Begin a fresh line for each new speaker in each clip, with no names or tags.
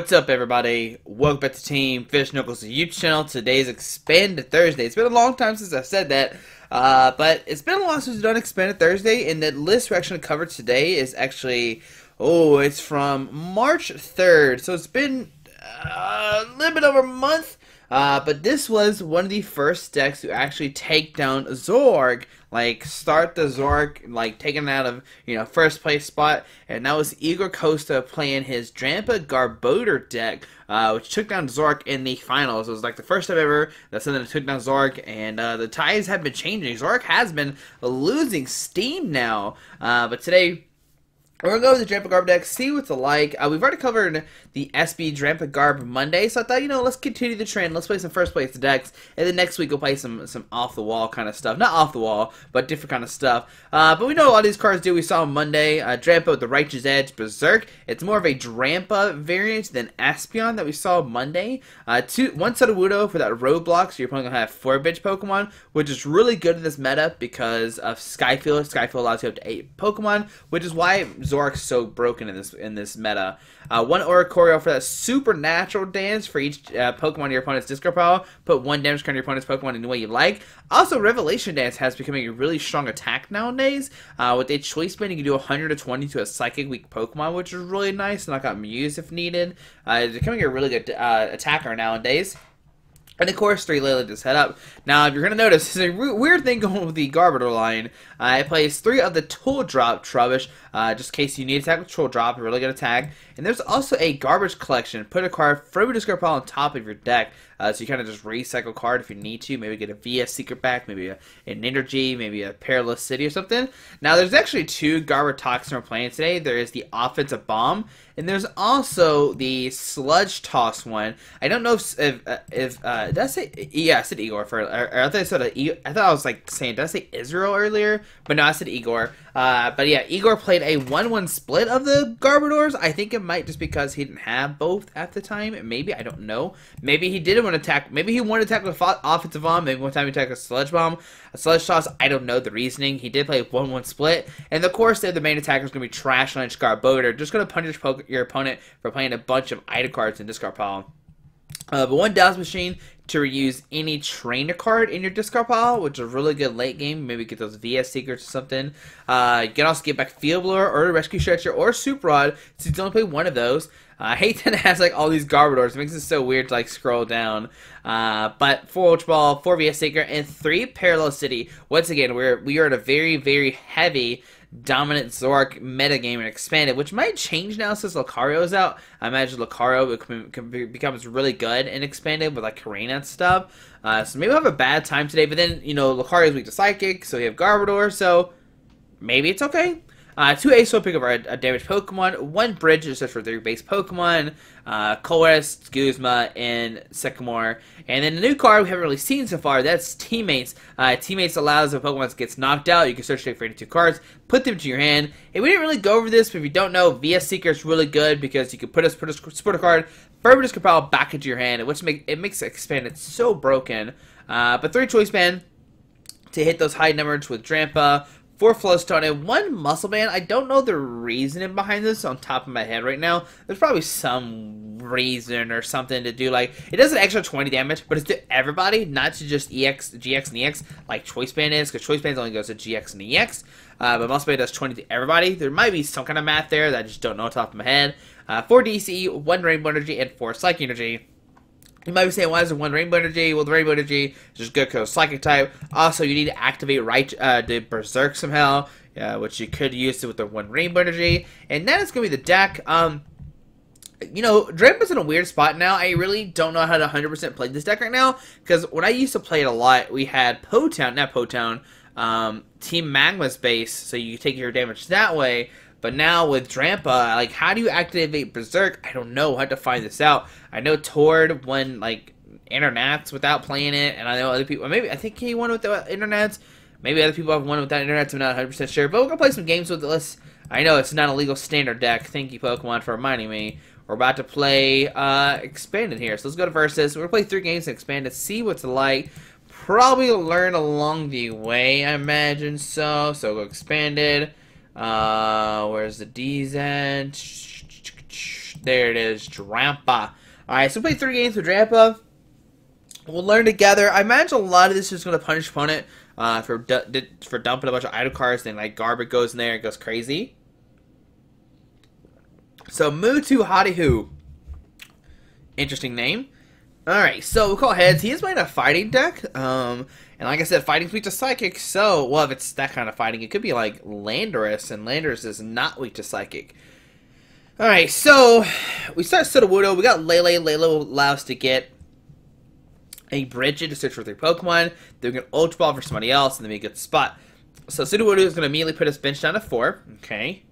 What's up, everybody? Welcome back to Team FISHKNUCKLES YouTube channel. Today's Expanded Thursday. It's been a long time since I've said that, but it's been a while since we've done Expanded Thursday, and the list we're actually going to cover today is actually, it's from March 3rd, so it's been a little bit over a month. But this was one of the first decks to actually take down Zoroark, like start the Zoroark, like taking it out of, first place spot, and that was Igor Costa playing his Drampa Garbodor deck, which took down Zoroark in the finals. It was like the first time ever that something took down Zoroark, and the ties have been changing. Zoroark has been losing steam now, but today we're going to go with the Drampa Garb deck, see what's alike. We've already covered the SB Drampa Garb Monday, so I thought, let's continue the trend. Let's play some first place decks, and then next week we'll play some off-the-wall kind of stuff. Not off-the-wall, but different kind of stuff. But we know a lot of these cards do. We saw on Monday, Drampa with the Righteous Edge, Berserk. It's more of a Drampa variant than Espeon that we saw Monday. One Sudowoodo for that roadblock, so you're probably going to have 4-bitch Pokemon, which is really good in this meta because of Skyfield. Skyfield allows you up to 8 Pokemon, which is why Zoroark's so broken in this meta. One Oricorio for that supernatural dance for each Pokemon in your opponent's discard pile. Put 1 damage card on your opponent's Pokemon any way you like. Also, Revelation Dance has becoming a really strong attack nowadays. With a Choice Band, you can do 120 to a Psychic Weak Pokemon, which is really nice. Knock out Muse if needed. It's becoming a really good attacker nowadays. And of course, 3 Lele just head up. Now, if you're going to notice, there's a weird thing going with the Garbodor line. It plays 3 of the Tool Drop Trubbish, just in case you need to attack with Tool Drop, a really good attack. And there's also a Garbage Collection. Put a card from your discard pile on top of your deck, so you kind of just recycle card if you need to. Maybe get a VS Secret back, maybe an Energy, maybe a Parallel City or something. Now, there's actually 2 Garbodor Toxin we're playing today. There is the Offensive Bomb, and there's also the Sludge Toss one. I don't know if did I say? Yeah, I said Igor. I thought I was like saying, did I say Israel earlier? But no, I said Igor. But yeah, Igor played a 1-1 split of the Garbodors. I think it might just because he didn't have both at the time. Maybe, I don't know. Maybe he didn't want to attack. Maybe he wanted to attack with Offensive Bomb. Maybe one time he attacked a Sludge Bomb, a Sludge Toss. I don't know the reasoning. He did play a 1-1 split. And of course, the main attacker is going to be Trash Lunch Garbodor. Just going to punish your opponent for playing a bunch of item cards in discard pile. But one Dowsing Machine to reuse any trainer card in your discard pile, which is a really good late game. Maybe get those VS Secrets or something. You can also get back Field Blower or Rescue Stretcher or Super Rod, since you only play one of those. I hate that it has like all these Garbodors. It makes it so weird to like scroll down. But 4 Ultra Ball, 4 VS Secret, and 3 Parallel City. Once again, we are at a very, very heavy dominant Zoroark metagame and expanded, which might change now since Lucario is out. I imagine Lucario becomes really good and expanded with like Karina and stuff. So maybe we'll have a bad time today, but then, Lucario is weak to Psychic, so you have Garbodor, so maybe it's okay. 2 Ace will pick up a damaged Pokemon, 1 Bridge just for 3 base Pokemon, Colress, Guzma, and Sycamore. And then the new card we haven't really seen so far, that's Teammates. Teammates allows if a Pokemon gets knocked out, you can search for 82 cards, put them to your hand. And we didn't really go over this, but if you don't know, VS Seeker is really good because you can put a supporter card from discard pile back into your hand, which makes Expanded so broken. But 3 Choice Band to hit those high numbers with Drampa, 4 Float Stone, and 1 Muscle Band. I don't know the reasoning behind this on top of my head right now. There's probably some reason or something to do, like, it does an extra 20 damage, but it's to everybody, not to just EX, GX, and EX, like Choice Band is, because Choice Band only goes to GX and EX, but Muscle Band does 20 to everybody. There might be some kind of math there that I just don't know on top of my head. 4 DC, 1 Rainbow Energy, and 4 Psychic Energy. You might be saying, why is there 1 Rainbow Energy? Well, the Rainbow Energy is just good because Psychic type. Also, you need to activate the Berserk somehow, which you could use with the 1 Rainbow Energy. And then it's going to be the deck. Drampa's in a weird spot now. I really don't know how to 100% play this deck right now, because when I used to play it a lot, we had Team Magma's base, so you take your damage that way. But now with Drampa, like, how do you activate Berserk? I don't know. I have to find this out. I know Tord won, like, Internets without playing it, and I know other people, maybe, I think he won with the Internets. Maybe other people have won without Internets, I'm not 100% sure. But we're going to play some games with this. I know it's not a legal standard deck. Thank you, Pokemon, for reminding me. We're about to play Expanded here. So let's go to Versus. We're going to play 3 games in Expanded, see what's like. Probably learn along the way, I imagine so. So go Expanded. Where's the D's at? There it is, Drampa. Alright, so we play 3 games with Drampa. We'll learn together. I imagine a lot of this is going to punish opponent for dumping a bunch of idle cards, and like Garbodor goes in there and goes crazy. So Mewtwo Hottie-Hoo. Interesting name. Alright, so we'll call heads. He is playing a fighting deck. And like I said, fighting's weak to Psychic. So, well, if it's that kind of fighting, it could be like Landorus. And Landorus is not weak to Psychic. Alright, so we start Sudowoodo. We got Lele. Lele will allow us to get a Brigette to search for 3 Pokemon. Then we get Ultra Ball for somebody else, and then we get the spot. So Sudowoodo is going to immediately put his bench down to 4. Okay.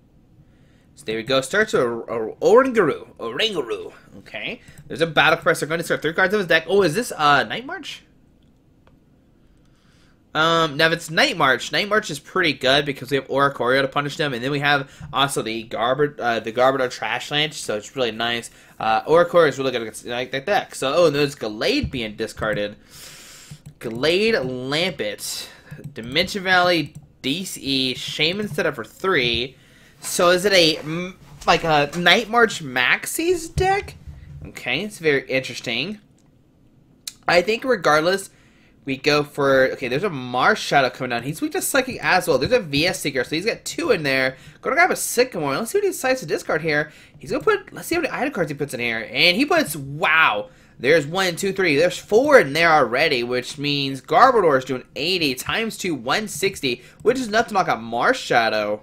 So there we go. Starts with Oricorio. Okay. There's a Battle Compressor going to start 3 cards of his deck. Oh, is this Night March? Now if it's Night March is pretty good because we have Oricorio to punish them, and then we have also the Garbodor Trash Lance, so it's really nice. Oricorio is really good against like that deck. So, oh, and there's Gallade being discarded. Gallade, Lampet, Dimension Valley, DCE, Shaman set up for 3. So is it like a Night March Maxie's deck? Okay, it's very interesting. I think regardless, we go for... Okay, there's a Mars Shadow coming down. He's weak to Psychic as well. There's a VS Seeker, so he's got 2 in there. Gonna grab a Sycamore. Let's see what he decides to discard here. He's gonna put... Let's see how many item cards he puts in here. And he puts... Wow! There's 1, 2, 3. There's 4 in there already, which means Garbodor is doing 80 times 2, 160, which is enough to knock out Mars Shadow.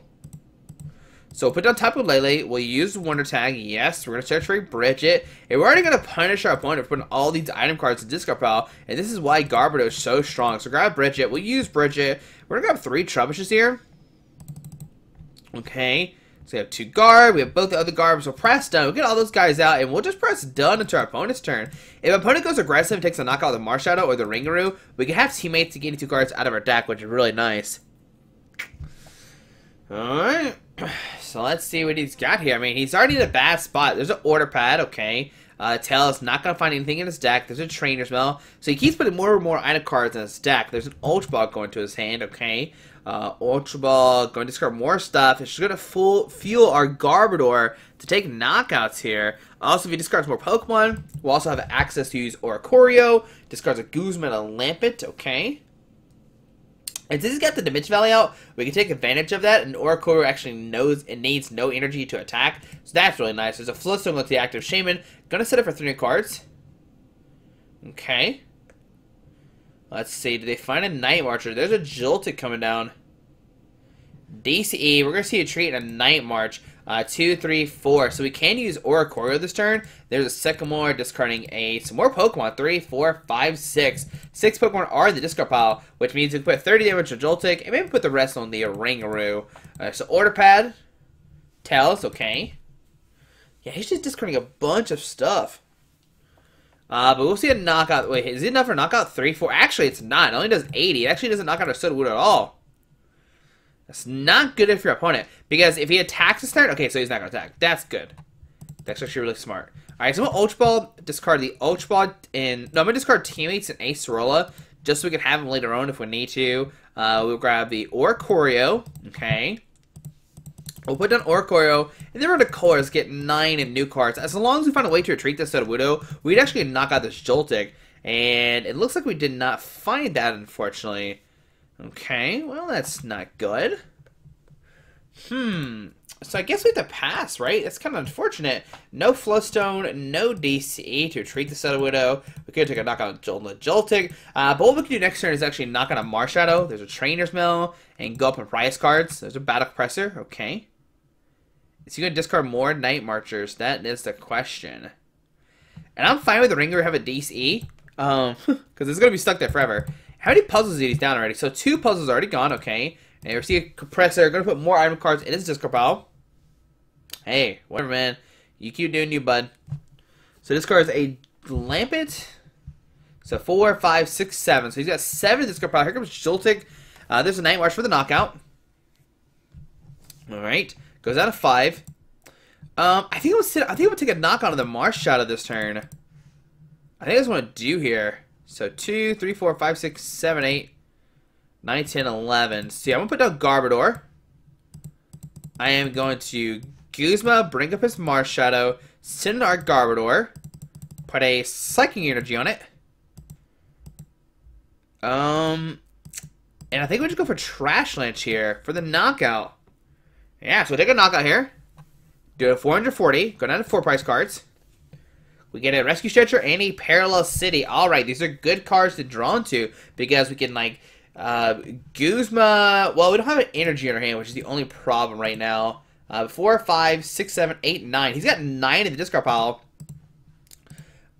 So we'll put down Tapu Lele. We'll use the Wonder Tag. Yes, we're going to search for a Brigette. And we're already going to punish our opponent for putting all these item cards in discard pile. And this is why Garbodor is so strong. So grab Brigette. We'll use Brigette. We're going to grab 3 Trubbishes here. Okay. So we have 2 Garb. We have both the other Garbs. We'll press done. We'll get all those guys out. And we'll just press done until our opponent's turn. If our opponent goes aggressive and takes a knockout of the Marshadow or the Ringaroo, we can have teammates to get 2 cards out of our deck, which is really nice. Alright. So let's see what he's got here. I mean, he's already in a bad spot. There's an Order Pad, okay. Tail is not going to find anything in his deck. There's a Trainer's Mail. So he keeps putting more and more item cards in his deck. There's an Ultra Ball going to his hand, okay. Ultra Ball, going to discard more stuff. It's just going to fuel our Garbodor to take knockouts here. Also, if he discards more Pokemon, we'll also have access to use Oricorio. Discards a Guzma and a Lampet, okay. And since he's got the Dimension Valley out, we can take advantage of that, and Oricorio actually knows it needs no energy to attack, so that's really nice. There's a Float Stone with the active Shaman. Gonna set it for 3 new cards. Okay. Let's see, did they find a Night Marcher? There's a Joltik coming down. DCE, we're gonna see a treat and a Night March. 2, 3, 4. So we can use Oricorio this turn. There's a Sycamore discarding some more Pokemon. 3, 4, 5, 6. 6 Pokemon are in the discard pile, which means we can put 30 damage on Joltik and maybe put the rest on the Ringaroo. So Order Pad, Tails, okay. Yeah, he's just discarding a bunch of stuff. But we'll see a knockout. Wait, is it enough for knockout? 3, 4. Actually, it's not. It only does 80. It actually doesn't knock out a Sudowoodo at all. That's not good for your opponent. Because if he attacks this turn... Okay, so he's not going to attack. That's good. That's actually really smart. Alright, so I'm going to Ultra Ball, discard the Ultra Ball, and... No, I'm going to discard Teammates and Acerola, just so we can have them later on if we need to. We'll grab the Oricorio. Okay. We'll put down Oricorio, and then we're going to Colress, get 9 in new cards. As long as we find a way to retreat this Sudowoodo, we'd actually knock out this Joltik. And it looks like we did not find that, unfortunately. Okay, well, that's not good. So I guess we have to pass, right? That's kind of unfortunate. No Float Stone, no DCE to retreat the Sudowoodo. We could take a knockout on the Joltik. But what we can do next turn is actually knock out a Marshadow. There's a Trainer's Mail, and go up in prize cards. There's a Battle Compressor, okay. Is he going to discard more Night Marchers? That is the question. And I'm fine with the Ringaroo have a DCE, because it's going to be stuck there forever. How many puzzles did he down already? So 2 puzzles already gone, okay. And we see a compressor. Going to put more item cards in his discard pile. Hey, whatever, man. You keep doing you, bud. So this card is a Lampet. So 4, 5, 6, 7. So he's got 7 in discard pile. Here comes Joltik. There's a Night March for the knockout. Alright. Goes out of 5. I think we'll take a knockout of the Marshadow this turn. I think that's what I want to do here. So 2, 3, 4, 5, 6, 7, 8, 9, 10, 11. See, I'm going to put down Garbodor. I am going to Guzma, bring up his Marshadow, send our Garbodor, put a Psychic Energy on it. And I think we just go for Trash Lynch here for the knockout. Yeah, so we'll take a knockout here. Do a 440, go down to 4 price cards. We get a Rescue Stretcher and a Parallel City. Alright, these are good cards to draw into because we can, like, Guzma. Well, we don't have an energy in our hand, which is the only problem right now. 4, 5, 6, 7, 8, 9. He's got 9 in the discard pile.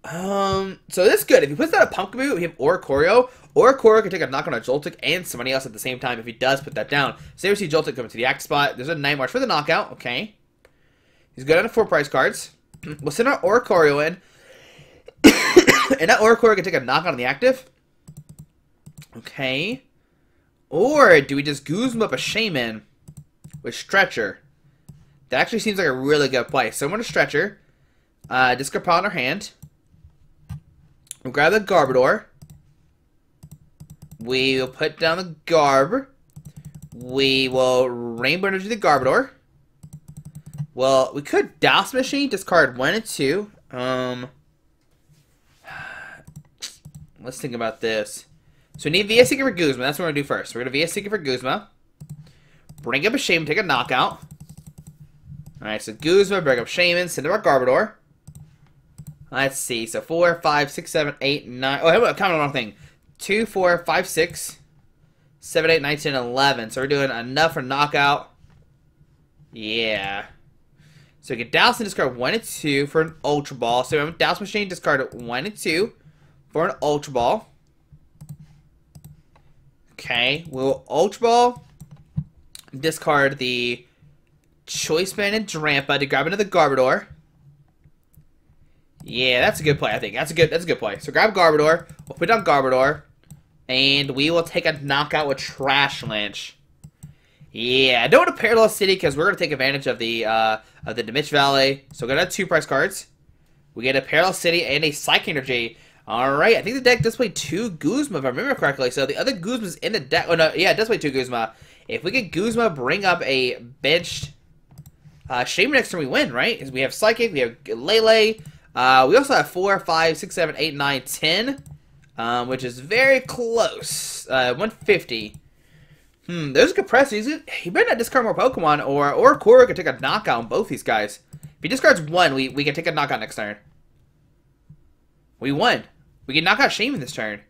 So this is good. If he puts down a Pumpkaboo, we have Oricorio. Oricorio can take a knock on a Joltik and somebody else at the same time if he does put that down. So we see Joltik coming to the active spot. There's a Night March for the knockout. Okay. He's good on the 4 price cards. We'll send our Oricorio in. And that Oricorio can take a knock on the active. Okay. Or do we just Guzma up a Shaman with Stretcher? That actually seems like a really good play. So I'm going to Stretcher. Discard pile in our hand. We'll grab the Garbodor. We will put down the Garb. We will Rainbow Energy the Garbodor. Well, we could Dowsing Machine, discard 1 and 2. Let's think about this. So we need VS Seeker for Guzma. That's what we're going to do first. We're going to VS Seeker for Guzma. Bring up a Shaman, take a knockout. Alright, so Guzma, bring up Shaman, send to our Garbodor. Let's see. So 4, 5, 6, 7, 8, 9. Oh, I counted the wrong thing. 2, 4, 5, 6, 7, 8, 9, 10, 11. So we're doing enough for knockout. Yeah. So we get Douse and discard 1 and 2 for an Ultra Ball. So Douse Machine, discard 1 and 2 for an Ultra Ball. Okay, we'll Ultra Ball, discard the Choice Band and Drampa to grab another Garbodor. Yeah, that's a good play, I think. That's a good play. So grab Garbodor, we'll put down Garbodor, and we will take a knockout with Trash Lynch. Yeah, I don't want to Parallel City because we're going to take advantage of the Dimension Valley. So we're going to have 2 price cards. We get a Parallel City and a Psychic Energy. Alright, I think the deck does play 2 Guzma, if I remember correctly. So the other Guzma's in the deck. Oh, no, yeah, it does play 2 Guzma. If we get Guzma, bring up a benched Shaman next turn, we win, right? Because we have Psychic, we have Lele. We also have 4, 5, 6, 7, 8, 9, 10. Which is very close. 150. There's a compressor. He better not discard more Pokemon, or Oricorio could take a knockout on both these guys. If he discards 1, we can take a knockout next turn. We won. We can knock out Shaman this turn.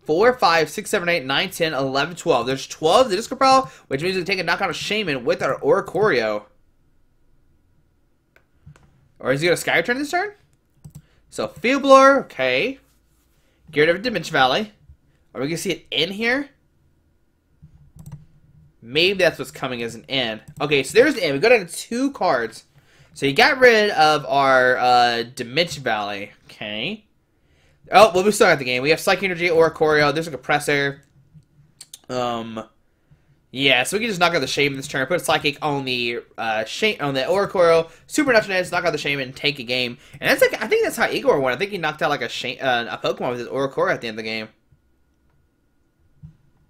4, 5, 6, 7, 8, 9, 10, 11, 12. There's 12 in the discard pile, which means we can take a knockout of Shaman with our Oricorio. Or is he going to Sky Return this turn? So, Field Blower, okay. Get rid of Dimension Valley. Are we going to see it in here? Maybe that's what's coming as an in. Okay, so there's the in. We go down to 2 cards. So you got rid of our Dimension Valley. Okay. Oh, well, we still got the game. We have Psychic Energy, Oricorio. There's a compressor. Yeah, so we can just knock out the Shaman this turn. Put a Psychic on the Oricorio. Supernatural Edge, knock out the Shaman, take a game. And that's like, I think that's how Igor won. I think he knocked out like a Pokemon with his Oricorio at the end of the game.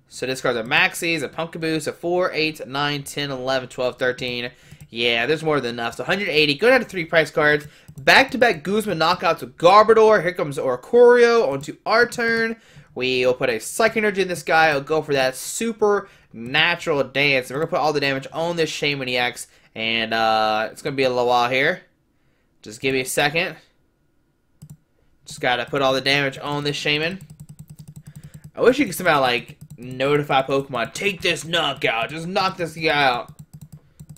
So discards a Maxis, a Pumpkaboo, so 4, 8, 9, 10, 11, 12, 13. Yeah, there's more than enough. So 180. Go down to 3 price cards. Back-to-back Guzma knockouts with Garbodor. Here comes Oricorio onto our turn. We'll put a Psychic Energy in this guy. We'll go for that Supernatural Dance. We're going to put all the damage on this Shaman EX. And it's going to be a little while here. Just give me a second. Just got to put all the damage on this Shaman. I wish you could somehow, like, notify Pokemon, take this knockout. Just knock this guy out.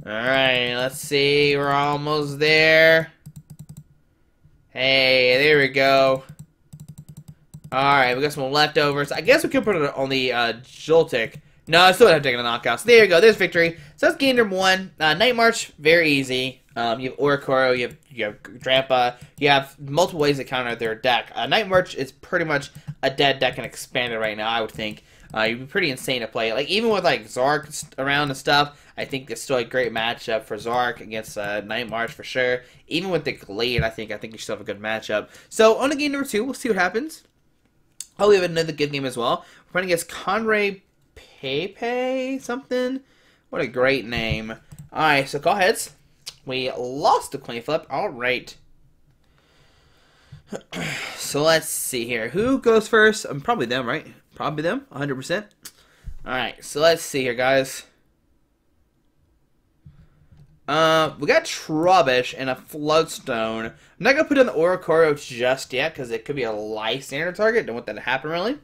Alright, let's see. We're almost there. Hey, there we go. Alright, we got some leftovers. I guess we could put it on the Joltik. No, I still have taken a knockout. So there you go. There's victory. So that's game number 1. Night March, very easy. You have Oricorio, you have Drampa. You have multiple ways to counter their deck. Night March is pretty much a dead deck and expanded right now, I would think. You'd be pretty insane to play. Like, even with, like, Zark around and stuff, I think it's still a great matchup for Zark against Night March for sure. Even with the Glade, I think you still have a good matchup. So, on to game number 2, we'll see what happens. Oh, we have another good game as well. We're playing against Conray Pepe something. What a great name. Alright, so call heads. We lost the coin flip. Alright. So let's see here. Who goes first? Probably them, right? Probably them, 100%. Alright, so let's see here, guys. We got Trubbish and a Float Stone. I'm not going to put in the Oricorio just yet, because it could be a life standard target. Don't want that to happen, really.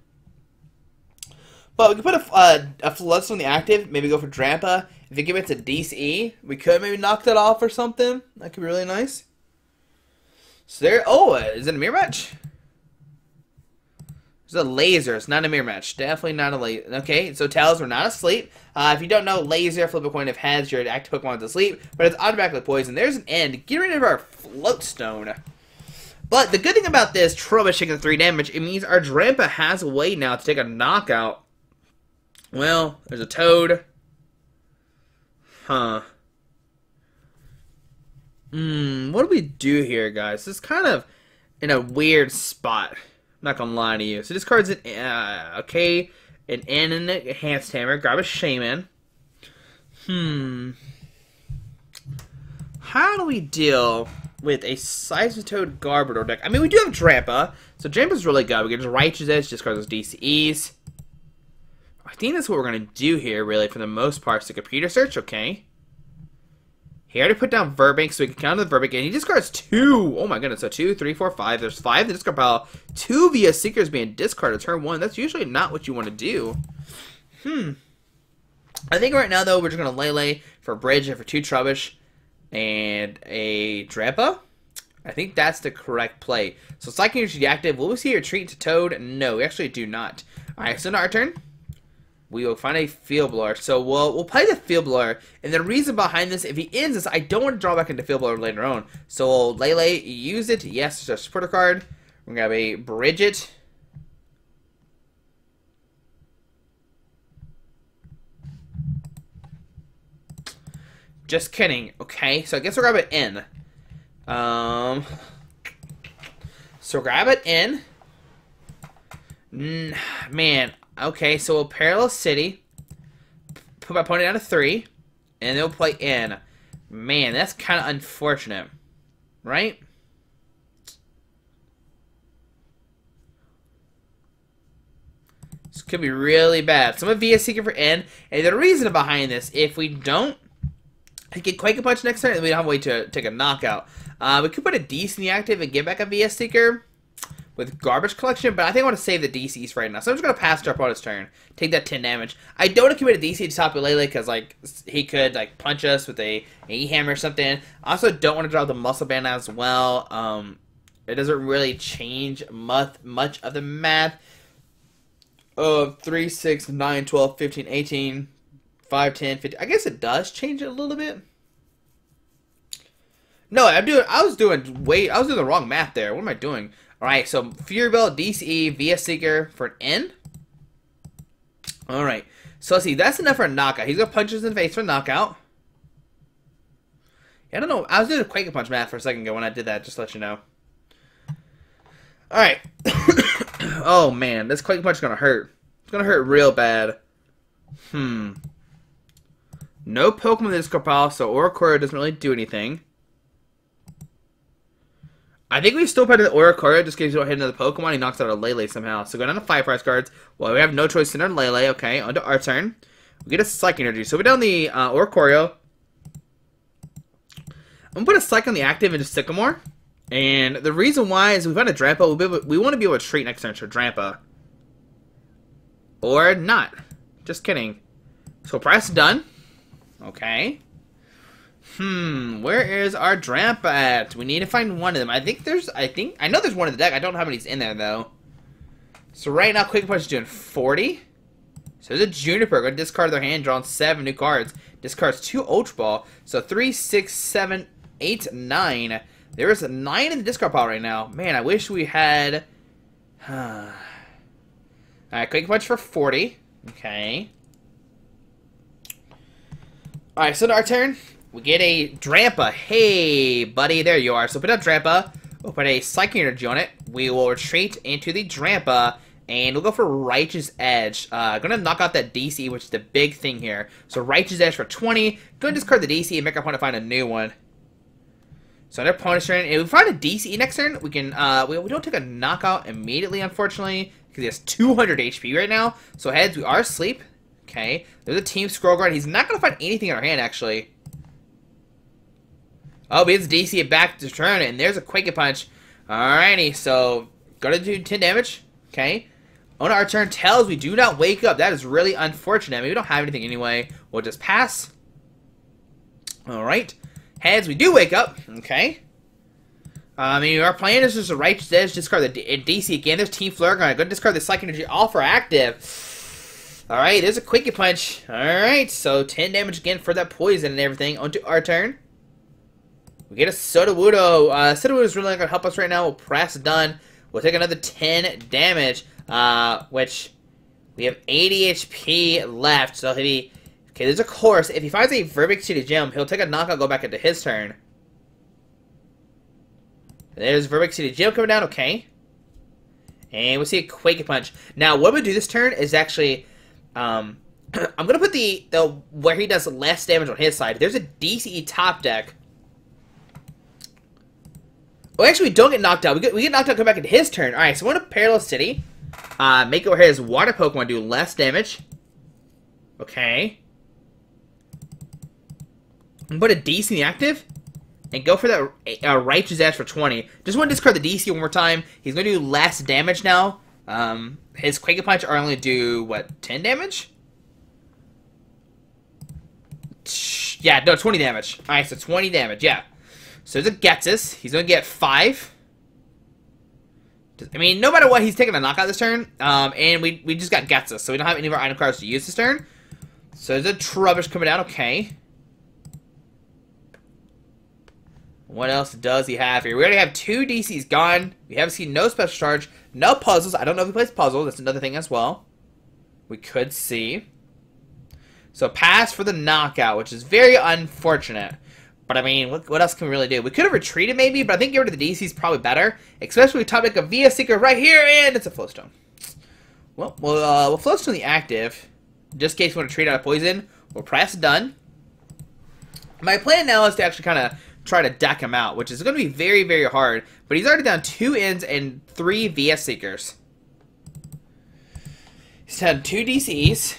But we can put a Float Stone on the active, maybe go for Drampa. If you give it to DCE, we could maybe knock that off or something. That could be really nice. So there, oh, is it a mirror match? It's a laser. It's not a mirror match. Definitely not a laser. Okay, so Tails, we're not asleep. If you don't know, laser, flip a coin if heads, your active Pokemon is asleep, but it's automatically poison. There's an end. Get rid of our Float Stone. But the good thing about this, Trubbish taking 3 damage, it means our Drampa has a way now to take a knockout. Well, there's a Toad. Huh. What do we do here, guys? This is kind of in a weird spot. I'm not gonna lie to you. So this card's an okay, an N and a Enhanced Hammer. Grab a Shaman. How do we deal with a Seismitoad Garbodor deck? I mean, we do have Drampa, so Drampa's really good. We can just Righteous Edge, discard those DCEs. I think that's what we're gonna do here, really, for the most part. So computer search, okay. He already put down Verbank, so we can counter the Verbank, and he discards 2. Oh my goodness, so 2, 3, 4, 5. There's 5 in the discard pile. 2 via Seekers being discarded turn 1. That's usually not what you want to do. I think right now, though, we're just going to Lele for Bridge and for 2 Trubbish and a Drampa. I think that's the correct play. So Psychic Energy deactive. Will we see a retreat to Toad? No, we actually do not. Alright, so now our turn. We will find a Field Blower. So we'll play the Field Blower. And the reason behind this, if he ends this, I don't want to draw back into Field Blower later on. So we'll Lele, use it. Yes, it's a supporter card. We're going to have a Brigette. Just kidding. Okay, so I guess we'll grab an N. So grab it in. Man. Okay, so we'll Parallel City, put my opponent down to 3, and they'll play in. Man, that's kind of unfortunate, right? This could be really bad. So I'm going to VS Seeker for N, and the reason behind this, if we don't, I get Quake a Punch next turn, and we don't have a way to take a knockout. We could put a DC in the active and get back a VS Seeker with Garbage Collection, but I think I want to save the DCs right now. So I'm just going to pass to our opponent's turn. Take that 10 damage. I don't want to commit a DC to Tapu Lele because, like, he could, like, punch us with a E-Hammer or something. I also don't want to draw the Muscle Band as well. It doesn't really change much of the math of 3, 6, 9, 12, 15, 18, 5, 10, 15. I guess it does change it a little bit. No, I was doing the wrong math there. What am I doing? Alright, so Fury Belt, DCE, VS Seeker for an N. Alright, so let's see, that's enough for a knockout. He's going to punch us in the face for a knockout. Yeah, I don't know, I was doing a Quake Punch math for a second ago when I did that, just to let you know. Alright. Oh man, this Quake Punch is going to hurt. It's going to hurt real bad. No Pokemon in this discard pile, so Oricorio doesn't really do anything. I think we still put in the Oricorio just in case we don't hit another Pokemon. He knocks out our Lele somehow. So go down to 5 price cards. Well, we have no choice in our Lele. Okay, on to our turn. We get a Psychic Energy. So we're down the Oricorio. I'm going to put a Psych on the active into Sycamore. And the reason why is we found a Drampa. We want to be able to treat next turn for Drampa. Or not. Just kidding. So price is done. Okay. Where is our Drampa at? We need to find one of them. I know there's one in the deck. I don't know how many's in there, though. So right now, Quick Punch is doing 40. So there's a Juniper. Going to discard their hand, drawing 7 new cards. Discards 2 Ultra Ball. So 3, 6, 7, 8, 9. There is a 9 in the discard pile right now. Man, I wish we had... Alright, Quick Punch for 40. Okay. Alright, so to our turn. We get a Drampa. Hey, buddy, there you are. So put up Drampa. We'll put a Psychic Energy on it. We will retreat into the Drampa, and we'll go for Righteous Edge. Gonna knock out that DC, which is the big thing here. So Righteous Edge for 20. Go and discard the DC and make our opponent find a new one. So on our opponent's turn, if we find a DCE next turn, we can, we don't take a knockout immediately, unfortunately, because he has 200 HP right now. So heads, we are asleep. Okay, there's a Team Scroll Guard. He's not going to find anything in our hand, actually. Oh, but it's DC it back to turn, and there's a Quake Punch. Alrighty, so gonna do 10 damage. Okay. On our turn, Tails, we do not wake up. That is really unfortunate. I mean, we don't have anything anyway. We'll just pass. Alright. Heads, we do wake up. Okay. I mean, our plan is just a Righteous Edge, discard the DC again. There's Team Flare Gun. Go discard the Psychic Energy, all for active. Alright, there's a Quickie Punch. Alright, so 10 damage again for that poison and everything. Onto our turn. We get a Sudowoodo. Sudowoodo is really not going to help us right now. We'll press done. We'll take another 10 damage, which we have 80 HP left. So he'll be... Okay, there's a course. If he finds a Verbic City Gem, he'll take a knockout, go back into his turn. And there's Verbic City Gem coming down. Okay. And we'll see a Quake Punch. Now, what we do this turn is actually... I'm going to put the where he does less damage on his side. There's a DCE top deck. Well, actually, we don't get knocked out. We get knocked out, come back into his turn. Alright, so we're in a Parallel City. Make it where his water Pokemon do less damage. Okay. And put a DC in the active. And go for that Righteous Edge for 20. Just want to discard the DC one more time. He's going to do less damage now. His Quake Punch are only do, what, 10 damage? Yeah, no, 20 damage. Alright, so 20 damage, yeah. So there's a Getsus. He's going to get 5. I mean, no matter what, he's taking a knockout this turn. And we just got Getsus, so we don't have any of our item cards to use this turn. So there's a Trubbish coming down. Okay. What else does he have here? We already have 2 DCs gone. We haven't seen no special charge. No puzzles. I don't know if he plays puzzles. That's another thing as well. We could see. So pass for the knockout, which is very unfortunate. But, I mean, what else can we really do? We could have retreated, maybe, but I think get rid of the DC is probably better. Especially with top deck of VS Seeker right here, and it's a Float Stone. Well, we'll Float Stone the active. Just in case we want to trade out a poison. We'll press done. My plan now is to actually kind of try to deck him out, which is going to be very, very hard. But he's already down 2 ends and 3 VS Seekers. He's had 2 DCs.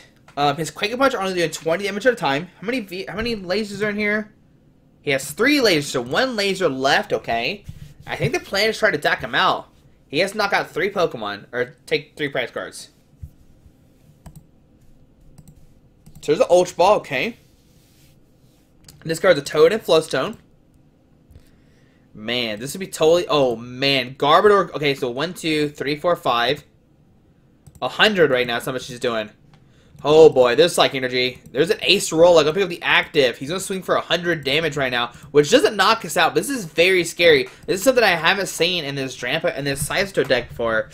His Quake Punch are only doing 20 damage at a time. How many lasers are in here? He has 3 lasers, so 1 laser left, okay. I think the plan is to try to deck him out. He has to knock out 3 Pokemon, or take 3 prize cards. So there's an Ultra Ball, okay. Discards a Toad and Float Stone. Man, this would be totally... Oh, man. Garbodor... Okay, so 1, 2, 3, 4, 5. 100 right now. That's how much she's doing. Oh, boy. There's Psychic Energy. There's an Acerola. Go pick up the active. He's going to swing for 100 damage right now, which doesn't knock us out, but this is very scary. This is something I haven't seen in this Drampa and this Sidestone deck before.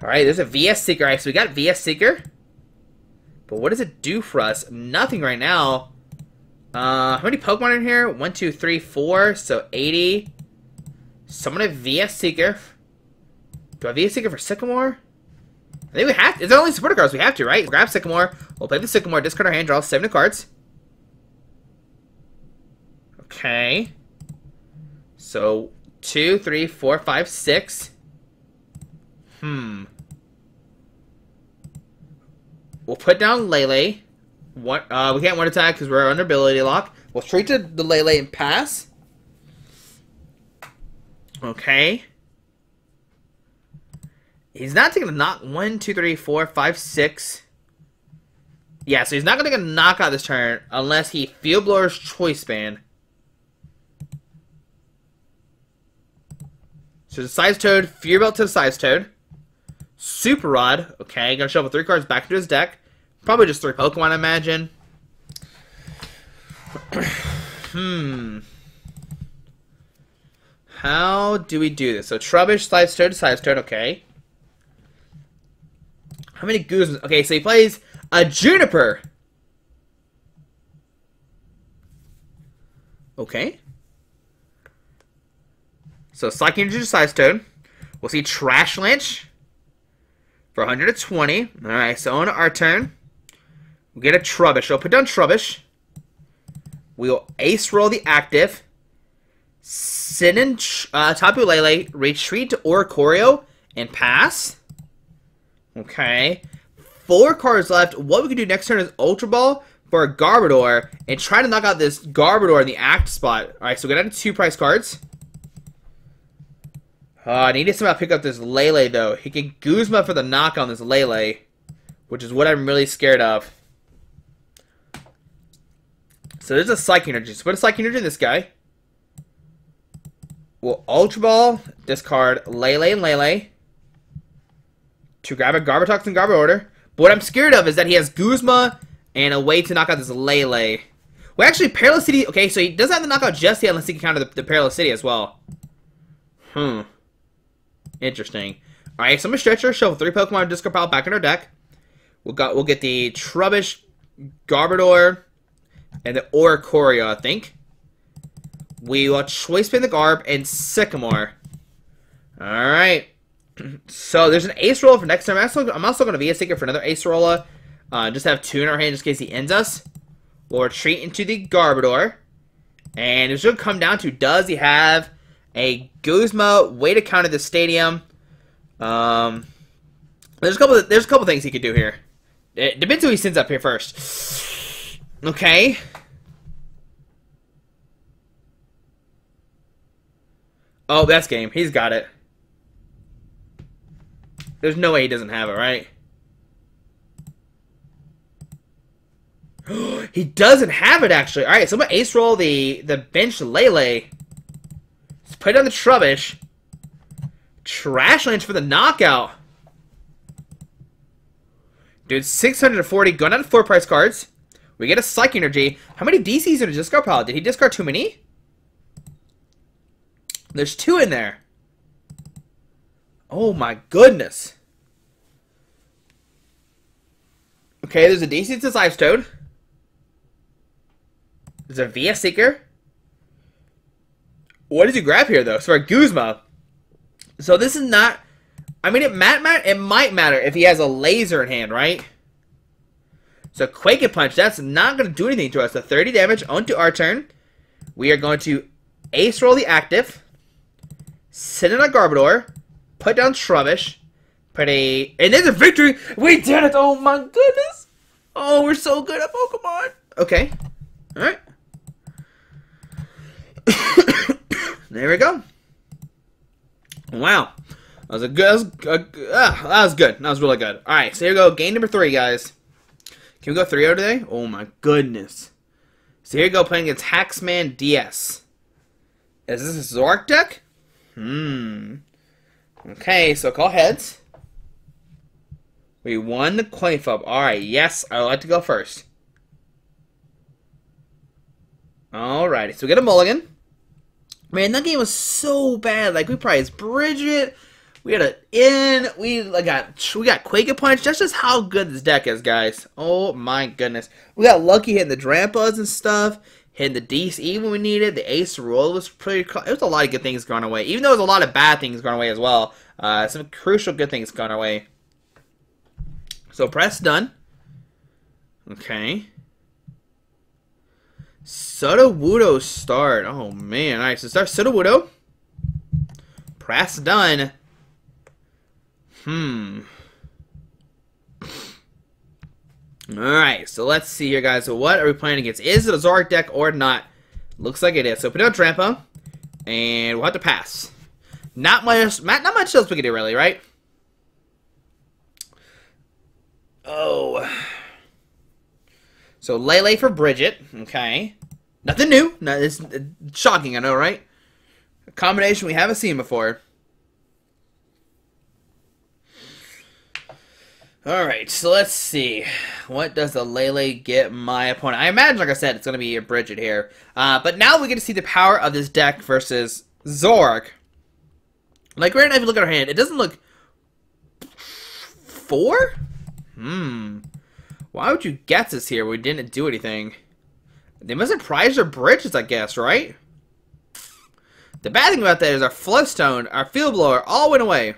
Alright, there's a VS Seeker. Alright, so we got VS Seeker. But what does it do for us? Nothing right now. How many Pokemon in here? 1, 2, 3, 4. So 80. Someone have VS Seeker. Do I have VS Seeker for Sycamore? I think we have to. It's only supporter cards. We have to, right? Grab Sycamore. We'll play the Sycamore. Discard our hand. Draw 7 cards. Okay. So 2, 3, 4, 5, 6. We'll put down Lele. We can't one attack because we're under ability lock. We'll straight to the Lele and pass. Okay. He's not taking a knock. 1, 2, 3, 4, 5, 6. Yeah, so he's not going to take a knockout this turn unless he Field Blower's Choice Band. So the Size Toad, Fear Belt to the Size Toad. Super Rod. Okay, going to shuffle 3 cards back into his deck. Probably just 3 Pokemon, I imagine. How do we do this? So Trubbish, Size Toad, okay. How many Guzmas? Okay, so he plays a Juniper. Okay. So Psychic Energy to Size Toad. We'll see Trash Lynch for 120. Alright, so on our turn, we get a Trubbish. So put down Trubbish. We'll Ace Roll the active. Sit in Tapu Lele, retreat to Oricorio, and pass. Okay. 4 cards left. What we can do next turn is Ultra Ball for a Garbodor and try to knock out this Garbodor in the act spot. Alright, so we got down to 2 prize cards. I need to somehow pick up this Lele, though. He can Guzma for the knock on this Lele, which is what I'm really scared of. So there's a Psychic Energy. So put a Psychic Energy in this guy. We'll Ultra Ball, discard Lele and Lele to grab a Garbotox and Garbodor. But what I'm scared of is that he has Guzma and a way to knock out this Lele. Well, actually, Parallel City... Okay, so he doesn't have to knock out just yet unless he can counter the Parallel City as well. Interesting. Alright, so I'm going to Stretcher, shuffle 3 Pokemon, discard pile back in our deck. We'll get the Trubbish, Garbodor, and the Oricorio, I think. We will Choice Band the Garb and Sycamore. Alright. So there's an Acerola for next time. I'm also going to be a Seeker for another Acerola. Just have 2 in our hand just in case he ends us. We'll retreat into the Garbodor. And it's going to come down to, does he have a Guzma, way to counter the stadium? There's a couple things he could do here. It depends who he sends up here first. Okay. Oh, that's game. He's got it. There's no way he doesn't have it, right? He doesn't have it, actually. Alright, so I'm going to ace roll the bench Lele. Let's put down the Trubbish. Trash Lance for the knockout. Dude, 640. Going down to 4 price cards. We get a Psychic Energy. How many DCs in a discard pile? Did he discard too many? There's 2 in there. Oh my goodness. Okay, there's a DC to Ice Toad. There's a VS Seeker. What does he grab here, though? So, a Guzma. So, this is not... I mean, it might matter if he has a laser in hand, right? So, Quake and Punch, that's not going to do anything to us. So, 30 damage onto our turn. We are going to Ace Roll the active. Sit in a Garbodor. Put down Trubbish. Put a... And there's a victory! We did it! Oh my goodness! Oh, we're so good at Pokemon! Okay. Alright. There we go. Wow. That was a good... that was good. That was really good. Alright, so here we go. Game number 3, guys. Can we go 3-0 today? Oh my goodness. So here we go, playing against Haxman DS. Is this a Zoroark deck? Okay, so call heads. We won the coin flip. Alright, yes, I would like to go first. Alrighty, so we get a mulligan. Man, that game was so bad. Like, we priced Brigette. We had an in. We got Quake and Punch. That's just how good this deck is, guys. Oh my goodness. We got lucky hitting the Drampas and stuff. Hitting the DC when we needed. The Acerola was pretty... It was a lot of good things going our way. Even though there was a lot of bad things going our way as well. Some crucial good things going our way. So press done. Okay. Sudowoodo start. Oh man. Alright, so start Sudowoodo. Press done. Alright, so let's see here, guys. So what are we playing against? Is it a Zoroark deck or not? Looks like it is. So put out Drampa. And we'll have to pass. Not much else we can do, really, right? Oh. So Lele for Brigette. Okay. Nothing new. No, it's shocking, I know, right? A combination we haven't seen before. Alright, so let's see. What does the Lele get my opponent? I imagine, like I said, it's going to be a Brigette here. But now we get to see the power of this deck versus Zoroark. Like, right now, if you look at our hand, it doesn't look... 4? Why would you guess this here? We didn't do anything. They must have prized our Bridges, I guess, right? The bad thing about that is our Float Stone, our Field Blower, all went away.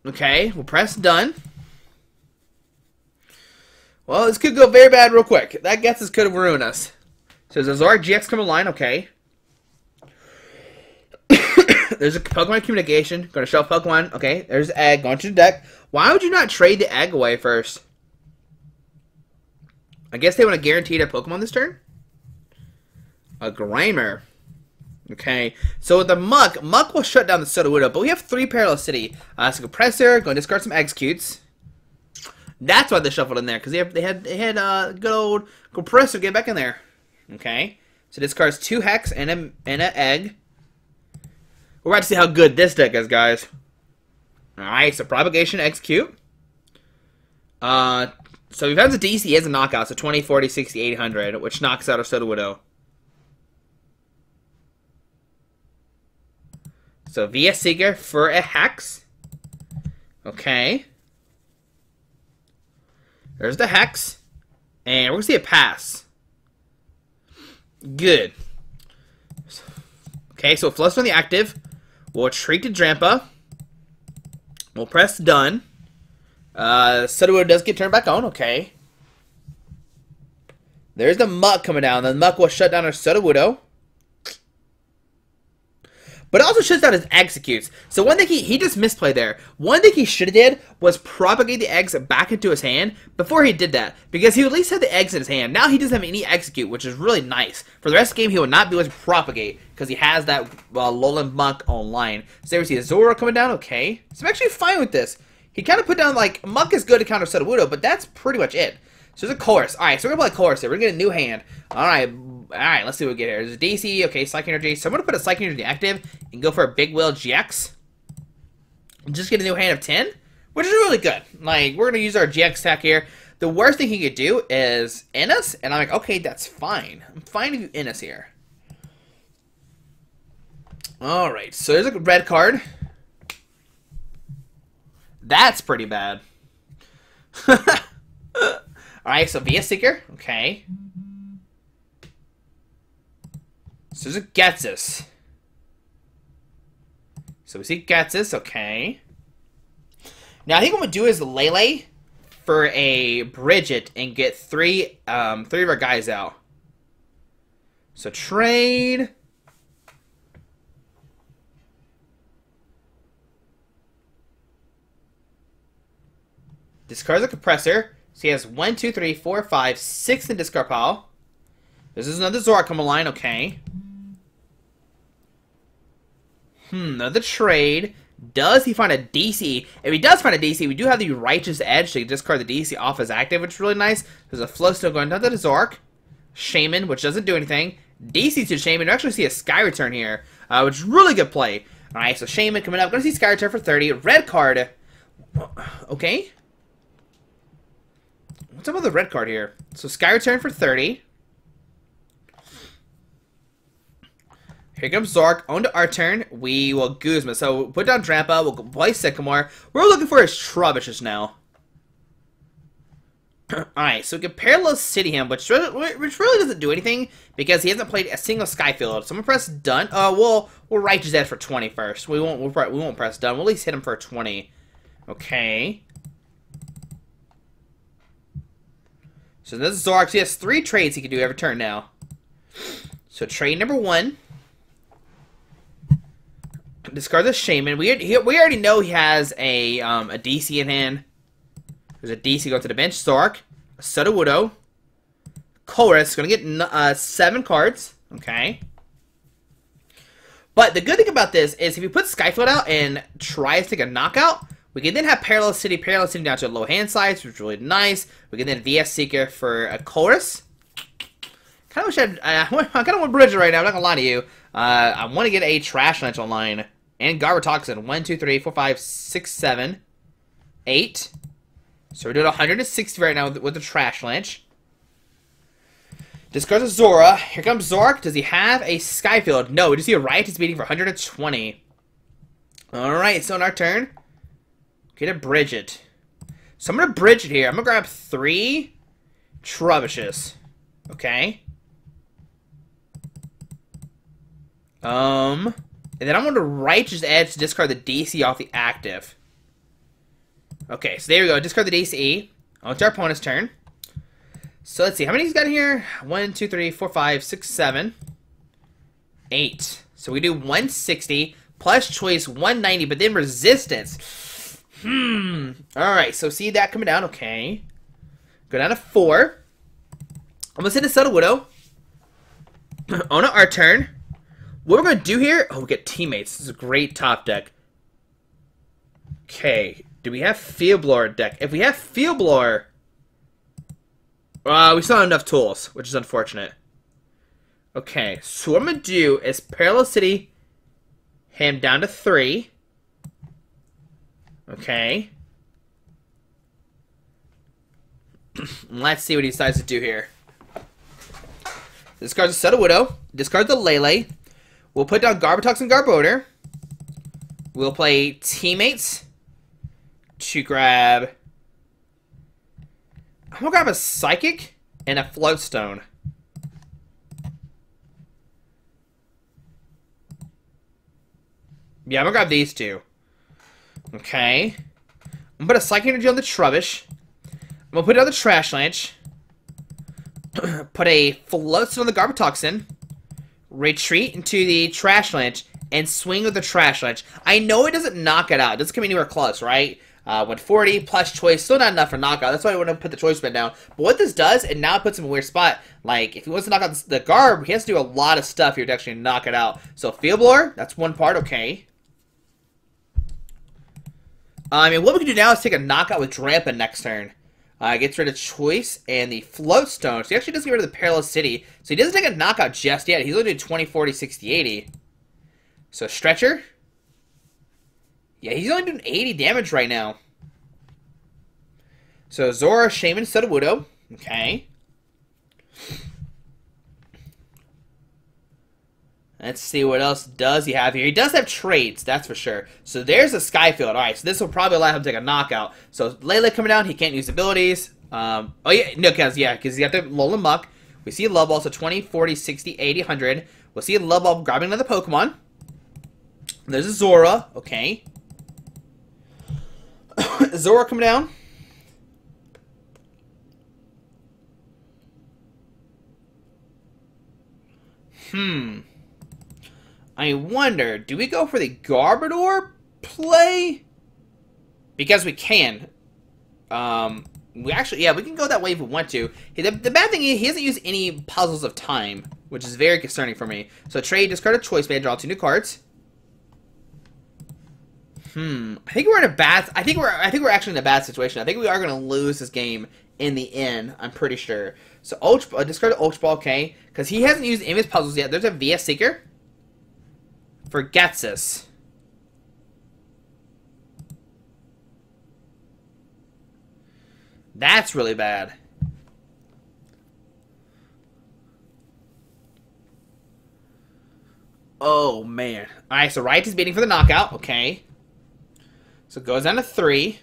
Okay, we'll press done. Well, this could go very bad real quick. That guesses could ruin us. So there's a Zoroark GX coming line, okay. There's a Pokemon communication. Going to show Pokemon. Okay, there's the egg going to the deck. Why would you not trade the egg away first? I guess they want to guarantee a Pokemon this turn? A Grimer. Okay, so with the Muck will shut down the Sudowoodo, but we have 3 Parallel City. So Compressor, going to discard some Executes. That's why they shuffled in there, because they had good old Compressor get back in there. Okay, so discards 2 Hex and an Egg. We're about to see how good this deck is, guys. Alright, so Propagation, Execute. So if he finds a DC, he has a knockout, so 20, 40, 60, 800, which knocks out our Sudowoodo. So VS Seeker for a Hex. Okay. There's the Hex. And we're going to see a pass. Good. Okay, so Float Stone the active. We'll retreat to Drampa. We'll press done. Sudowoodo does get turned back on. Okay. There's the Muck coming down. The Muck will shut down our Sudowoodo. But it also shuts down his Executes. So one thing he just misplayed there. One thing he should have did was propagate the eggs back into his hand before he did that. Because he at least had the eggs in his hand. Now he doesn't have any Execute, which is really nice. For the rest of the game, he will not be able to propagate because he has that Alolan Muck online. So there we see a Zoro coming down. Okay. So I'm actually fine with this. He kind of put down, like, Muck is good to counter Sudowoodo, but that's pretty much it. So there's a Colress. Alright, so we're going to play Colress here. We're going to get a new hand. Alright, let's see what we get here. There's a DC. Okay, Psychic Energy. So I'm going to put a Psychic Energy active and go for a Big Wheel GX. Just get a new hand of 10, which is really good. Like, we're going to use our GX attack here. The worst thing he could do is in us, and I'm like, okay, that's fine. I'm fine if you in us here. Alright, so there's a red card. That's pretty bad. Alright, so VS Seeker. Okay. So there's a Getsus. So we see Getsus. Okay. Now I think what we'll do is Lele for a Brigette and get three of our guys out. So trade. Discards a Compressor. So he has 1, 2, 3, 4, 5, 6 in discard pile. This is another Zoroark coming line. Okay. Another trade. Does he find a DC? If he does find a DC, we do have the Righteous Edge to discard the DC off his active, which is really nice. There's a Float Stone going down to the Zoroark. Shaman, which doesn't do anything. DC to Shaman. We actually see a Sky Return here, which is really good play. Alright, so Shaman coming up. Going to see Sky Return for 30. Red card. Okay. What's up with the red card here? So Sky Return for 30. Here comes Zoroark. On to our turn. We will Guzma. So we'll put down Drampa. We'll play Sycamore. We're looking for his Trubbishes now. Alright, so we can Parallel City him, which really doesn't do anything because he hasn't played a single Skyfield. So I'm gonna press done. We'll Righteous Edge for 20 first. We won't press done. We'll at least hit him for 20. Okay. So this is Zoroark. So he has 3 trades he can do every turn now. So trade number 1. Discard the Shaman. We already know he has a DC in hand. There's a DC going to the bench. Zoroark, Sudowoodo, Colress. Going to get 7 cards. Okay. But the good thing about this is if you put Skyfield out and tries to take a knockout, we can then have Parallel City down to low hand size, which is really nice. We can then VS Seeker for a Colress. Kind of wish I kind of want Brigette right now. I'm not gonna lie to you. I want to get a Trash Lunch online and Garbodor. 1, 2, 3, 4, 5, 6, 7, 8. So we're doing 160 right now with the Trash Lunch. Discards a Zora. Here comes Zoroark. Does he have a Skyfield? No. We just see a Righteous Beating for 120. Alright, so in our turn, get a Brigette. So I'm going to Brigette here. I'm going to grab 3 Trubbishes. Okay. And then I'm going to Righteous Edge to discard the DC off the active. Okay, so there we go. Discard the DC. On to our opponent's turn. So let's see, how many he's got here? 1, 2, 3, 4, 5, 6, 7, 8. So we do 160 plus choice 190, but then resistance. Alright, so see that coming down, okay. Go down to 4. I'm gonna send a Sudowoodo. On our turn. What we're gonna do here, oh, we get Teammates. This is a great top deck. Okay, do we have Field Blower deck? If we have Field Blower, we still have enough tools, which is unfortunate. Okay, so what I'm going to do is Parallel City him down to 3. Okay. Let's see what he decides to do here. Discards a Sudowoodo. Discards the Lele. We'll put down Garbodor and Garbodor. We'll play Teammates to grab... I'm going to grab a Psychic and a Float Stone. Yeah, I'm going to grab these two. Okay. I'm going to put a Psychic Energy on the Trubbish. I'm going to put it on the Trash Lance. Put a Float Stone on the Garbodor. Retreat into the Trash Lance. And swing with the Trash Lance. I know it doesn't knock it out. It doesn't come anywhere close, right? 140 plus choice, still not enough for knockout. That's why I want to put the choice band down. But what this does, it now puts him in a weird spot. Like, if he wants to knock out the Garb, he has to do a lot of stuff here to actually knock it out. So, Field Blower, that's one part, okay. I mean, what we can do now is take a knockout with Drampa next turn. Gets rid of choice and the Float Stone. So, he actually doesn't get rid of the Parallel City. So, he doesn't take a knockout just yet. He's only doing 20, 40, 60, 80. So, Stretcher. Yeah, he's only doing 80 damage right now. So, Zora, Shaman, Sudowoodo. Okay. Let's see what else does he have here. He does have trades, that's for sure. So, there's a Skyfield. Alright, so this will probably allow him to take a knockout. So, Lele coming down. He can't use abilities. Oh, yeah. No, because he got the Lola Muck. We see a Love Ball. So, 20, 40, 60, 80, 100. We'll see a Love Ball grabbing another Pokemon. There's a Zora. Okay. Zora coming down. I wonder, do we go for the Garbodor play? Because we can. We actually, yeah, we can go that way if we want to. The bad thing is, he hasn't used any Puzzles of Time, which is very concerning for me. So trade, discard a Choice Band, draw 2 new cards. I think we're in a bad. I think we're actually in a bad situation. I think we are going to lose this game in the end. I'm pretty sure. So discard the Ultra Ball, okay? Because he hasn't used any of his puzzles yet. There's a VS Seeker. Forgets us. That's really bad. Oh man. All right. So Right is beating for the knockout. Okay. So it goes down to 3.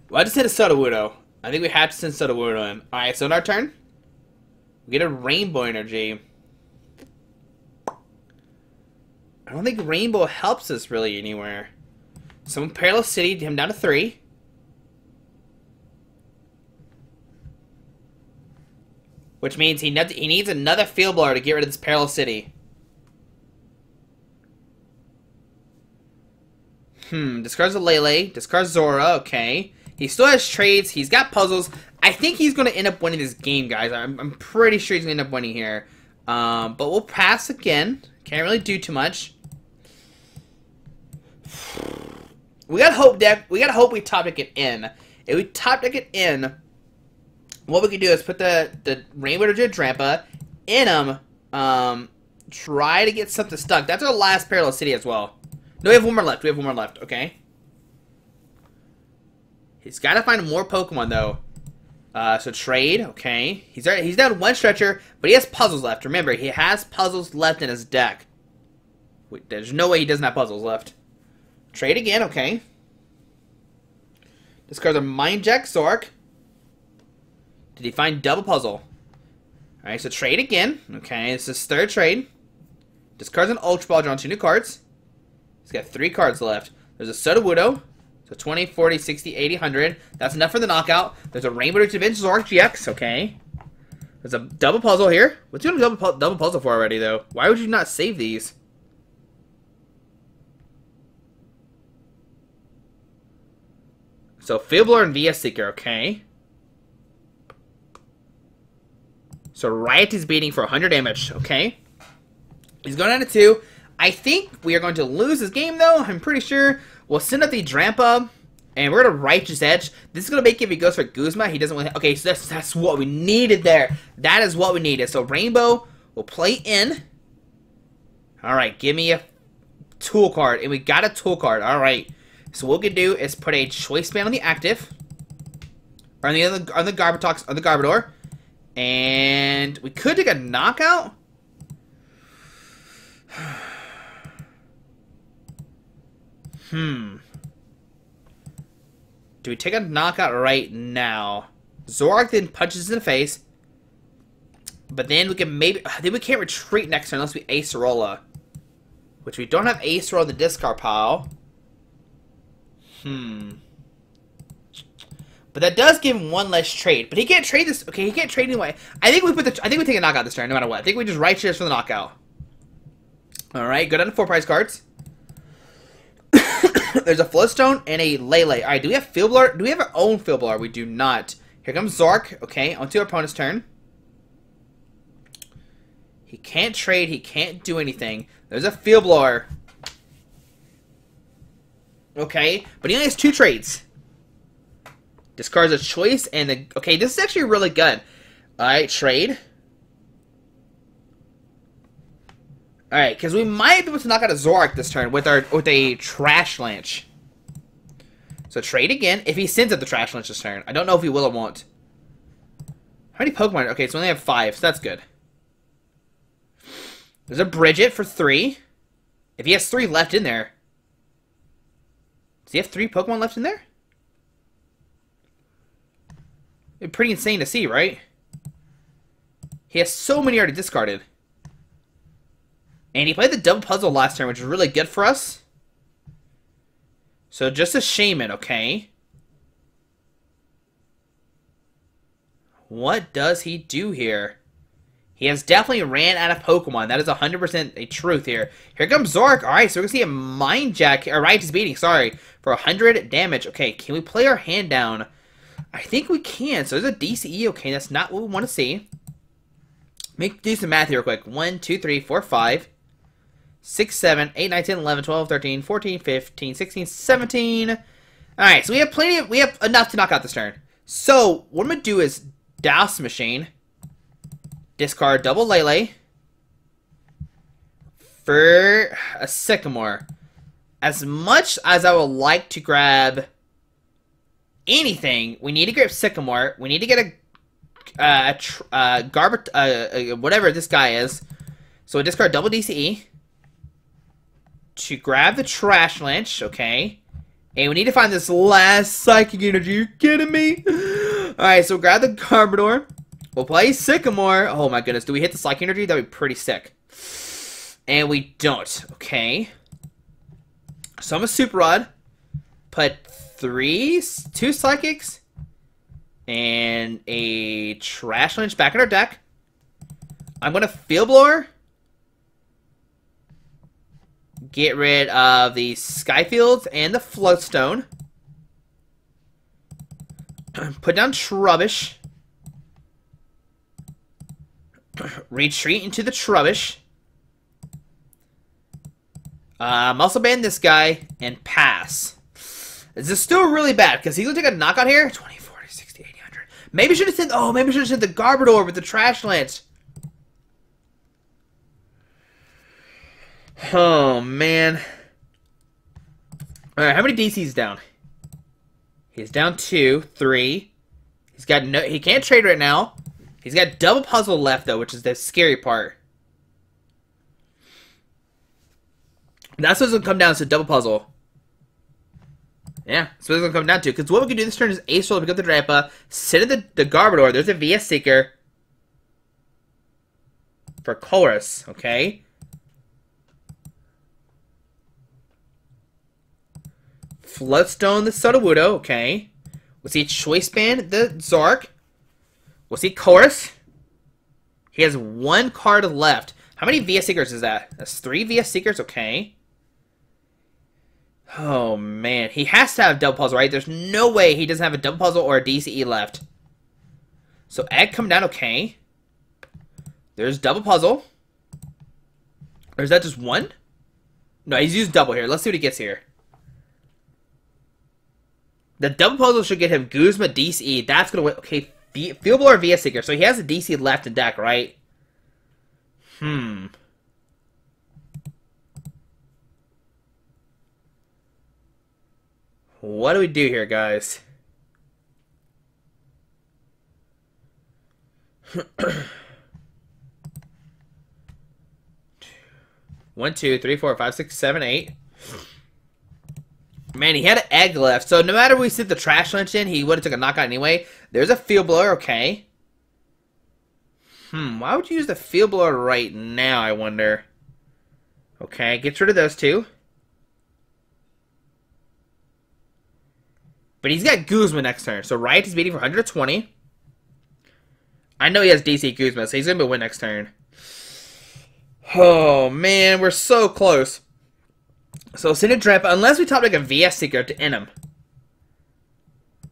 Well, I just hit a Sudowoodo. I think we have to send Sudowoodo in. Alright, so in our turn, we get a Rainbow Energy. I don't think Rainbow helps us really anywhere. So Parallel City, him down to 3. Which means he needs another Field Blower to get rid of this Parallel City. Discards a Lele. Discards Zora. Okay. He still has trades. He's got puzzles. I think he's going to end up winning this game, guys. I'm pretty sure he's going to end up winning here. But we'll pass again. Can't really do too much. We got to hope, deck. We got to hope we top deck it in. If we top deck it in, what we can do is put the Rainbow to Drampa in him. Try to get something stuck. That's our last Parallel City as well. No, we have one more left. We have one more left. Okay. He's got to find more Pokemon, though. So trade. Okay. He's down 1 Stretcher, but he has puzzles left. Remember, he has puzzles left in his deck. Wait, there's no way he doesn't have puzzles left. Trade again. Okay. Discards a Mind Jack Zork. Did he find double puzzle? Alright, so trade again. Okay, this is his 3rd trade. Discards an Ultra Ball, drawing 2 new cards. He's got 3 cards left. There's a Sudowoodo. So 20, 40, 60, 80, 100. That's enough for the knockout. There's a Rainbow Dimensions Zork GX. Okay. There's a double puzzle here. What's you doing a double puzzle for already, though? Why would you not save these? So, Field Blower and VS Seeker, okay. So, Riot is beating for 100 damage, okay. He's going down to 2. I think we are going to lose this game, though. I'm pretty sure. We'll send up the Drampa, and we're going to Righteous Edge. This is going to make if he goes for Guzma. He doesn't want to... Okay, so that's what we needed there. That is what we needed. So, Rainbow will play in. Alright, give me a tool card. And we got a tool card. Alright. So what we can do is put a Choice Band on the active, or on the Garbodor, and we could take a knockout. Do we take a knockout right now? Zoroark then punches in the face, but then we can maybe. Then we can't retreat next turn unless we Acerola, which we don't have Acerola in the discard pile. But that does give him one less trade. But he can't trade this. Okay, he can't trade anyway. I think we take a knockout this turn, no matter what. I think we just Righteous for the knockout. All right, go down to 4 prize cards. There's a Float Stone and a Lele. All right, do we have Field Blower? Do we have our own Field Blower? We do not. Here comes Zork. Okay, onto our opponent's turn. He can't trade. He can't do anything. There's a Field Blower. Okay, but he only has 2 trades. Discards a choice and the... Okay, this is actually really good. Alright, trade. Alright, because we might be able to knock out a Zoroark this turn with a Trash Lance. So trade again, if he sends up the Trash Lance this turn. I don't know if he will or won't. How many Pokemon? Okay, so we only have 5, so that's good. There's a Brigette for 3. If he has 3 left in there... Does he have 3 Pokemon left in there? It's pretty insane to see, right? He has so many already discarded. And he played the double puzzle last turn, which is really good for us. So just a Shaman, okay. What does he do here? He has definitely ran out of Pokemon. That is 100% a truth here. Here comes Zork. Alright, so we're going to see a Mind Jack, or Righteous Beating, sorry, for 100 damage. Okay, can we play our hand down? I think we can. So there's a DCE. Okay, that's not what we want to see. Do some math here real quick. 1, 2, 3, 4, 5, 6, 7, 8, 9, 10, 11, 12, 13, 14, 15, 16, 17. Alright, so we have enough to knock out this turn. So what I'm going to do is Dowsing Machine. Discard double Lele for a Sycamore. As much as I would like to grab anything, we need to grab Sycamore. We need to get a whatever this guy is. So we discard double DCE to grab the Trash Lance, okay. And we need to find this last Psychic Energy. You're kidding me? Alright, so grab the Garbodor. We'll play Sycamore. Oh my goodness, do we hit the Psychic Energy? That'd be pretty sick. And we don't. Okay. So I'm a Super Rod. Put 2 Psychics and a Trash Lance back in our deck. I'm gonna Field Blower. Get rid of the Skyfields and the Float Stone. Put down Trubbish. Retreat into the Trubbish. Muscle Band this guy and pass. This is still really bad because he's gonna take a knockout here. 20, 40, 60, 80, 100. Maybe I should have sent. Oh, maybe I should have sent the Garbodor with the Trash Lance. Oh man. All right, how many DC's down? He's down 2, 3. He's got no. He can't trade right now. He's got double puzzle left though, which is the scary part. That's what's gonna come down to double puzzle. Yeah, that's what it's gonna come down to. Because what we can do this turn is Acerola, pick up the Drampa, sit in the Garbodor. There's a VS Seeker for Colress. Okay. Float Stone the Sudowoodo, okay. We'll see Choice Band the Zork. We'll see Colress. He has 1 card left. How many VS Seekers is that? That's 3 VS Seekers, okay. Oh, man. He has to have double puzzle, right? There's no way he doesn't have a double puzzle or a DCE left. So, egg coming down, okay. There's double puzzle. Or is that just 1? No, he's used double here. Let's see what he gets here. The double puzzle should get him Guzma DCE. That's going to win. Okay, Field Blower VS Seeker. So, he has a DCE left in deck, right? What do we do here, guys? 1, 2, 3, 4, 5, 6, 7, 8. Man, he had an egg left. So no matter if we sit the trash lunch in, he would have took a knockout anyway. There's a Field Blower, okay. Why would you use the Field Blower right now, I wonder? Okay, gets rid of those 2. But he's got Guzma next turn. So Riot is beating for 120. I know he has DC Guzma, so he's going to win next turn. Oh, man, we're so close. So send a Drampa, unless we top like a VS Seeker to end him.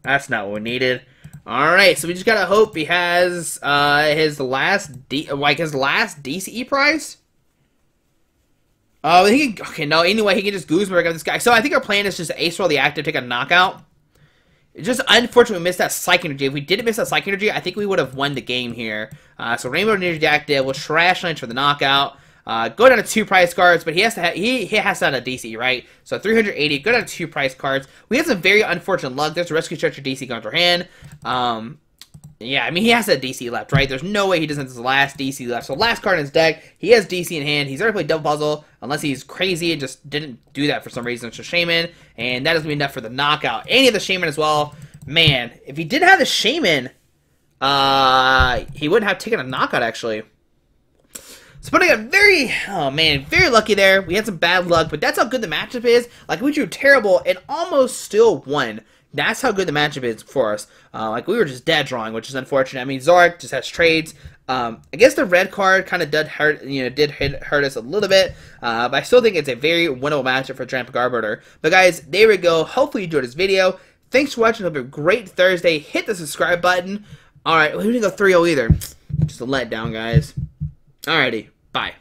That's not what we needed. Alright, so we just gotta hope he has his last DCE prize. Oh, okay, no, anyway, he can just Guzma this guy. So I think our plan is just Ace Roll the active, take a knockout. It's just unfortunate we missed that Psych Energy. If we didn't miss that Psych Energy, I think we would have won the game here. So Rainbow Energy active, we'll Trash Lunch for the knockout. Go down to 2 prize cards, but he has to have a DC, right? So 380, go down to 2 prize cards. We had some very unfortunate luck. There's a Rescue Stretcher DC going to our hand. Yeah, I mean, he has a DC left, right? There's no way he doesn't have his last DC left. So last card in his deck, he has DC in hand. He's already played double puzzle, unless he's crazy and just didn't do that for some reason. It's a Shaman, and that is going to be enough for the knockout. Any of the Shaman as well. Man, if he did have the Shaman, he wouldn't have taken a knockout, actually. So, but I got very lucky there. We had some bad luck, but that's how good the matchup is. Like, we drew terrible and almost still won. That's how good the matchup is for us. Like, we were just dead drawing, which is unfortunate. I mean, Zork just has trades. I guess the red card kind of did hurt us a little bit. But I still think it's a very winnable matchup for Drampa Garbodor. But guys, there we go. Hopefully you enjoyed this video. Thanks for watching. Hope you have a great Thursday. Hit the subscribe button. Alright, we didn't go 3-0 either. Just a letdown, guys. Alrighty, bye.